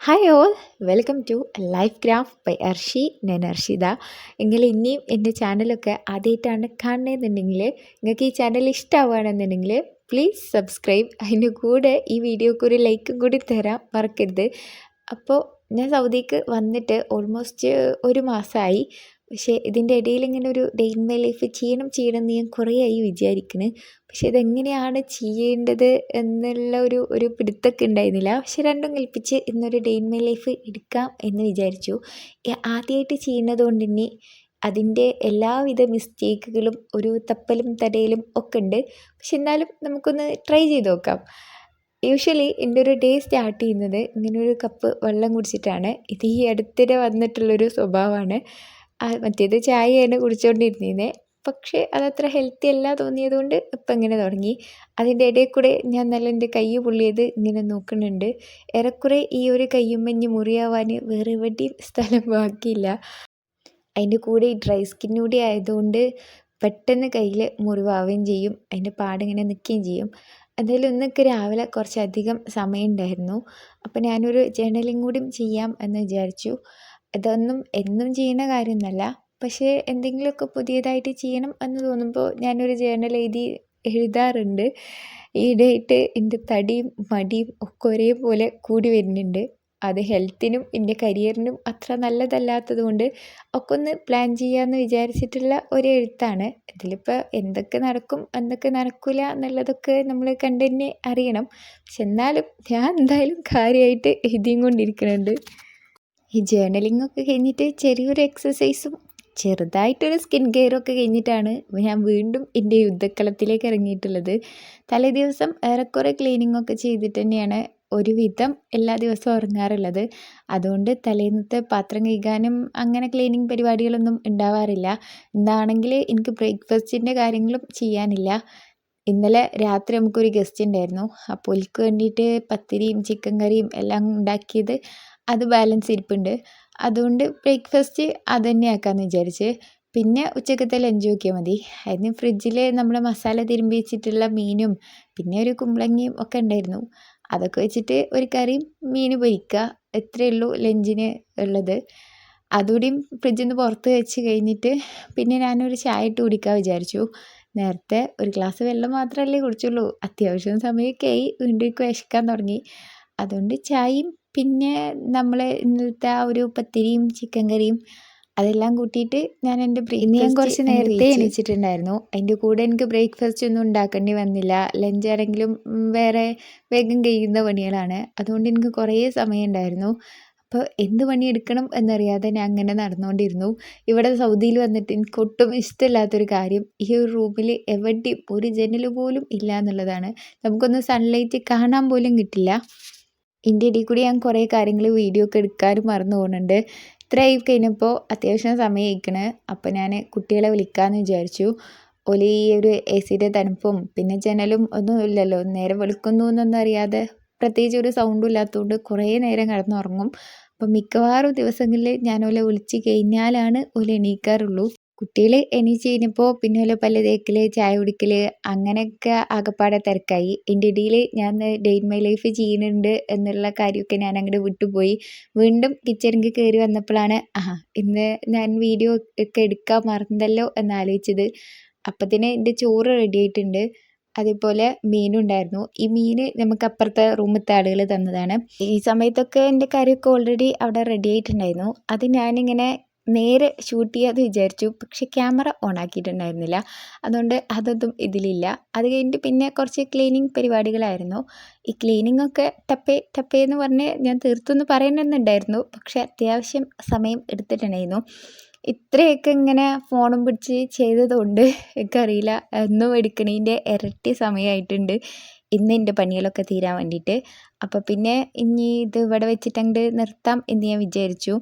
Hi all, welcome to life graph by Arshi. ഞാൻ അർഷിത. എങ്കിൽ ഇനിയും എൻ്റെ ചാനലൊക്കെ ആദ്യമായിട്ടാണ് കാണുന്നതെന്നുണ്ടെങ്കിൽ, നിങ്ങൾക്ക് ഈ ചാനൽ ഇഷ്ടമാവുകയാണെന്നുണ്ടെങ്കിൽ പ്ലീസ് സബ്സ്ക്രൈബ്. അതിൻ്റെ കൂടെ ഈ വീഡിയോക്ക് ഒരു ലൈക്കും കൂടി തരാൻ മറക്കരുത്. അപ്പോൾ ഞാൻ സൗദിക്ക് വന്നിട്ട് ഓൾമോസ്റ്റ് ഒരു മാസമായി. പക്ഷേ ഇതിൻ്റെ ഇടയിൽ ഇങ്ങനെ ഒരു ഡേ ഇൻ മൈ ലൈഫ് ചെയ്യണം എന്ന് ഞാൻ കുറേ ആയി വിചാരിക്കുന്നു. പക്ഷേ ഇതെങ്ങനെയാണ് ചെയ്യേണ്ടത് എന്നുള്ള ഒരു പിടുത്തൊക്കെ ഉണ്ടായിരുന്നില്ല. പക്ഷെ രണ്ടും കൽപ്പിച്ച് ഇന്നൊരു ഡേ ഇൻ മൈ ലൈഫ് എടുക്കാം എന്ന് വിചാരിച്ചു. ആദ്യമായിട്ട് ചെയ്യുന്നത് കൊണ്ട് തന്നെ അതിൻ്റെ എല്ലാവിധ മിസ്റ്റേക്കുകളും ഒരു തപ്പലും തടയലും ഒക്കെ ഉണ്ട്. പക്ഷെ എന്നാലും നമുക്കൊന്ന് ട്രൈ ചെയ്ത് നോക്കാം. യൂഷ്വലി എൻ്റെ ഒരു ഡേ സ്റ്റാർട്ട് ചെയ്യുന്നത് ഇങ്ങനെ ഒരു കപ്പ് വെള്ളം കുടിച്ചിട്ടാണ്. ഇത് ഈ അടുത്തിടെ വന്നിട്ടുള്ളൊരു സ്വഭാവമാണ്. മറ്റേത് ചായയാണ് കുടിച്ചുകൊണ്ടിരുന്നത്. പക്ഷേ അതത്ര ഹെൽത്തി അല്ല തോന്നിയതുകൊണ്ട് ഇപ്പം ഇങ്ങനെ തുടങ്ങി. അതിൻ്റെ ഇടയിൽ കൂടെ ഞാൻ നല്ല എൻ്റെ കൈ പൊള്ളിയത് ഇങ്ങനെ നോക്കുന്നുണ്ട്. ഏറെക്കുറെ ഈ ഒരു കയ്യുമ്മഞ്ഞ് മുറിയാവാൻ വേറെ എവിടെയും സ്ഥലം ബാക്കിയില്ല. അതിൻ്റെ കൂടെ ഈ ഡ്രൈ സ്കിൻ കൂടി ആയതുകൊണ്ട് പെട്ടെന്ന് കയ്യിൽ മുറിവാവുകയും ചെയ്യും. അതിൻ്റെ പാടിങ്ങനെ നിൽക്കുകയും ചെയ്യും. എന്തായാലും ഇന്നൊക്കെ രാവിലെ കുറച്ചധികം സമയം ഉണ്ടായിരുന്നു. അപ്പോൾ ഞാനൊരു ജേർണലിംഗ് കൂടി ചെയ്യാം എന്ന് വിചാരിച്ചു. ഇതൊന്നും എന്നും ചെയ്യുന്ന കാര്യമൊന്നുമല്ല, പക്ഷേ എന്തെങ്കിലുമൊക്കെ പുതിയതായിട്ട് ചെയ്യണം എന്ന് തോന്നുമ്പോൾ ഞാനൊരു ജേർണൽ എഴുതാറുണ്ട്. ഈയിടെയായിട്ട് എൻ്റെ തടിയും മടിയും ഒക്കെ ഒരേപോലെ കൂടി വരുന്നുണ്ട്. അത് ഹെൽത്തിനും എൻ്റെ കരിയറിനും അത്ര നല്ലതല്ലാത്തത് കൊണ്ട് ഒക്കെ ഒന്ന് പ്ലാൻ ചെയ്യാമെന്ന് വിചാരിച്ചിട്ടുള്ള ഒരു എഴുത്താണ്. ഇതിലിപ്പോൾ എന്തൊക്കെ നടക്കും എന്തൊക്കെ നടക്കില്ല എന്നുള്ളതൊക്കെ നമ്മൾ കണ്ടു തന്നെ അറിയണം. പക്ഷെ എന്നാലും ഞാൻ എന്തായാലും കാര്യമായിട്ട് എഴുതിയും കൊണ്ടിരിക്കുന്നുണ്ട്. ഈ ജേർണലിംഗ് ഒക്കെ കഴിഞ്ഞിട്ട് ചെറിയൊരു എക്സസൈസും ചെറുതായിട്ടൊരു സ്കിൻ കെയറൊക്കെ കഴിഞ്ഞിട്ടാണ് ഞാൻ വീണ്ടും എൻ്റെ യുദ്ധക്കളത്തിലേക്ക് ഇറങ്ങിയിട്ടുള്ളത്. തലേ ദിവസം ഏറെക്കുറെ ക്ലീനിങ് ഒക്കെ ചെയ്തിട്ട് തന്നെയാണ് ഒരുവിധം എല്ലാ ദിവസവും ഉറങ്ങാറുള്ളത്. അതുകൊണ്ട് തലേന്നത്തെ പാത്രം കഴുകാനും അങ്ങനെ ക്ലീനിങ് പരിപാടികളൊന്നും ഉണ്ടാവാറില്ല. ഇന്നാണെങ്കിൽ എനിക്ക് ബ്രേക്ക്ഫാസ്റ്റിൻ്റെ കാര്യങ്ങളും ചെയ്യാനില്ല. ഇന്നലെ രാത്രി നമുക്കൊരു ഗസ്റ്റ് ഉണ്ടായിരുന്നു. അപ്പോൾ ഓൽക്ക് വേണ്ടിയിട്ട് പത്തിരിയും ചിക്കൻ കറിയും എല്ലാം ഉണ്ടാക്കിയത് അത് ബാലൻസ് ഇരിപ്പുണ്ട്. അതുകൊണ്ട് ബ്രേക്ക്ഫാസ്റ്റ് അത് തന്നെ ആക്കാമെന്ന് വിചാരിച്ച്. പിന്നെ ഉച്ചക്കത്തെ ലഞ്ച് നോക്കിയാൽ മതി. അതിന് ഫ്രിഡ്ജിൽ നമ്മൾ മസാല തിരുമ്പി വെച്ചിട്ടുള്ള മീനും പിന്നെ ഒരു കുമ്പളങ്ങിയും ഒക്കെ ഉണ്ടായിരുന്നു. അതൊക്കെ വെച്ചിട്ട് ഒരു കറിയും മീൻ പൊരിക്കുക, ഇത്രയേ ഉള്ളൂ ലഞ്ചിന് ഉള്ളത്. അതുകൂടിയും ഫ്രിഡ്ജിൽ നിന്ന് പുറത്ത് വെച്ച് കഴിഞ്ഞിട്ട് പിന്നെ ഞാനൊരു ചായ ഇട്ട് കുടിക്കാൻ വിചാരിച്ചു. നേരത്തെ ഒരു ഗ്ലാസ് വെള്ളം മാത്രമല്ലേ കുടിച്ചുള്ളൂ. അത്യാവശ്യം സമയമൊക്കെ ആയി, വീണ്ടും എനിക്ക് വിശക്കാൻ തുടങ്ങി. അതുകൊണ്ട് ചായയും പിന്നെ നമ്മൾ ഇന്നലത്തെ ആ ഒരു പത്തിരിയും ചിക്കൻ കറിയും അതെല്ലാം കൂട്ടിയിട്ട് ഞാൻ ഞാൻ കുറച്ച് നേരത്തെ എണീച്ചിട്ടുണ്ടായിരുന്നു. അതിൻ്റെ കൂടെ എനിക്ക് ബ്രേക്ക്ഫാസ്റ്റ് ഒന്നും ഉണ്ടാക്കേണ്ടി വന്നില്ല. ലഞ്ച് ആണെങ്കിലും വേറെ വേഗം കഴിയുന്ന പണികളാണ്. അതുകൊണ്ട് എനിക്ക് കുറേ സമയം ഉണ്ടായിരുന്നു. അപ്പോൾ എന്ത് പണിയെടുക്കണം എന്നറിയാതെ ഞാൻ അങ്ങനെ നടന്നുകൊണ്ടിരുന്നു. ഇവിടെ സൗദിയിൽ വന്നിട്ട് എനിക്ക് ഒട്ടും ഇഷ്ടമില്ലാത്തൊരു കാര്യം ഈ ഒരു റൂമിൽ എവിടെയും ഒരു ജനൽ പോലും ഇല്ല എന്നുള്ളതാണ്. നമുക്കൊന്ന് സൺലൈറ്റ് കാണാൻ പോലും കിട്ടില്ല. ഇതിൻ്റെ ഇടയിൽ കൂടി ഞാൻ കുറേ കാര്യങ്ങൾ വീഡിയോ ഒക്കെ എടുക്കാനും മറന്നു പോകുന്നുണ്ട്. ഇത്രയായി കഴിഞ്ഞപ്പോൾ അത്യാവശ്യം സമയം ആയിക്കണ്. അപ്പോൾ ഞാൻ കുട്ടികളെ വിളിക്കാമെന്ന് വിചാരിച്ചു. ഓല് ഈ ഒരു എ സിയുടെ തണുപ്പും പിന്നെ ജനലും ഒന്നും ഇല്ലല്ലോ, നേരം വെളുക്കുന്നു എന്നൊന്നും അറിയാതെ പ്രത്യേകിച്ച് ഒരു സൗണ്ടും ഇല്ലാത്തതുകൊണ്ട് കുറേ നേരം കിടന്നുറങ്ങും. അപ്പം മിക്കവാറും ദിവസങ്ങളിൽ ഞാൻ ഓലെ വിളിച്ച് കഴിഞ്ഞാലാണ് ഓല് എണീക്കാറുള്ളൂ. കുട്ടികൾ എണീച്ച് കഴിഞ്ഞപ്പോൾ പിന്നെ ഓലെ പല്ല് തേക്കൽ, ചായ കുടിക്കൽ അങ്ങനെയൊക്കെ ആകപ്പാടെ തിരക്കായി. ഇതിൻ്റെ ഇടയിൽ ഞാൻ ഡേ ഇൻ മൈ ലൈഫ് ചെയ്യുന്നുണ്ട് എന്നുള്ള കാര്യമൊക്കെ ഞാൻ അങ്ങോട്ട് വിട്ടുപോയി. വീണ്ടും കിച്ചണിലേക്ക് കയറി വന്നപ്പോഴാണ് ഇന്ന് ഞാൻ വീഡിയോ ഒക്കെ എടുക്കാൻ മറന്നല്ലോ എന്നാലോചിച്ചത്. അപ്പത്തിന് എൻ്റെ ചോറ് റെഡി ആയിട്ടുണ്ട്. അതേപോലെ മീനും ഉണ്ടായിരുന്നു. ഈ മീൻ നമുക്ക് അപ്പുറത്തെ റൂമിലത്തെ ആളുകൾ തന്നതാണ്. ഈ സമയത്തൊക്കെ എൻ്റെ കറിയൊക്കെ ഓൾറെഡി അവിടെ റെഡി ആയിട്ടുണ്ടായിരുന്നു. അത് ഞാനിങ്ങനെ നേരെ ഷൂട്ട് ചെയ്യാമെന്ന് വിചാരിച്ചു. പക്ഷെ ക്യാമറ ഓൺ ആക്കിയിട്ടുണ്ടായിരുന്നില്ല. അതുകൊണ്ട് അതൊന്നും ഇതിലില്ല. അത് കഴിഞ്ഞിട്ട് പിന്നെ കുറച്ച് ക്ലീനിങ് പരിപാടികളായിരുന്നു. ഈ ക്ലീനിങ് ഒക്കെ ടപ്പേ എന്ന് പറഞ്ഞ് ഞാൻ തീർത്തൊന്ന് പറയണമെന്നുണ്ടായിരുന്നു. പക്ഷെ അത്യാവശ്യം സമയം എടുത്തിട്ടുണ്ടായിരുന്നു. ഇത്രയൊക്കെ ഇങ്ങനെ ഫോണും പിടിച്ച് ചെയ്തതുകൊണ്ട് എനിക്കറിയില്ല, എന്നും എടുക്കണതിൻ്റെ ഇരട്ടി സമയമായിട്ടുണ്ട് ഇന്ന് എൻ്റെ പണികളൊക്കെ തീരാൻ വേണ്ടിയിട്ട്. അപ്പോൾ പിന്നെ ഇനി ഇത് ഇവിടെ വെച്ചിട്ട് നിർത്താം എന്ന് ഞാൻ വിചാരിച്ചു.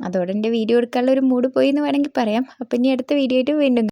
അതോടെ എൻ്റെ വീഡിയോ എടുക്കാനുള്ള ഒരു മൂഡ് പോയി എന്ന് വേണമെങ്കിൽ പറയാം. അപ്പോൾ ഇനി അടുത്ത വീഡിയോ ആയിട്ട് വീണ്ടും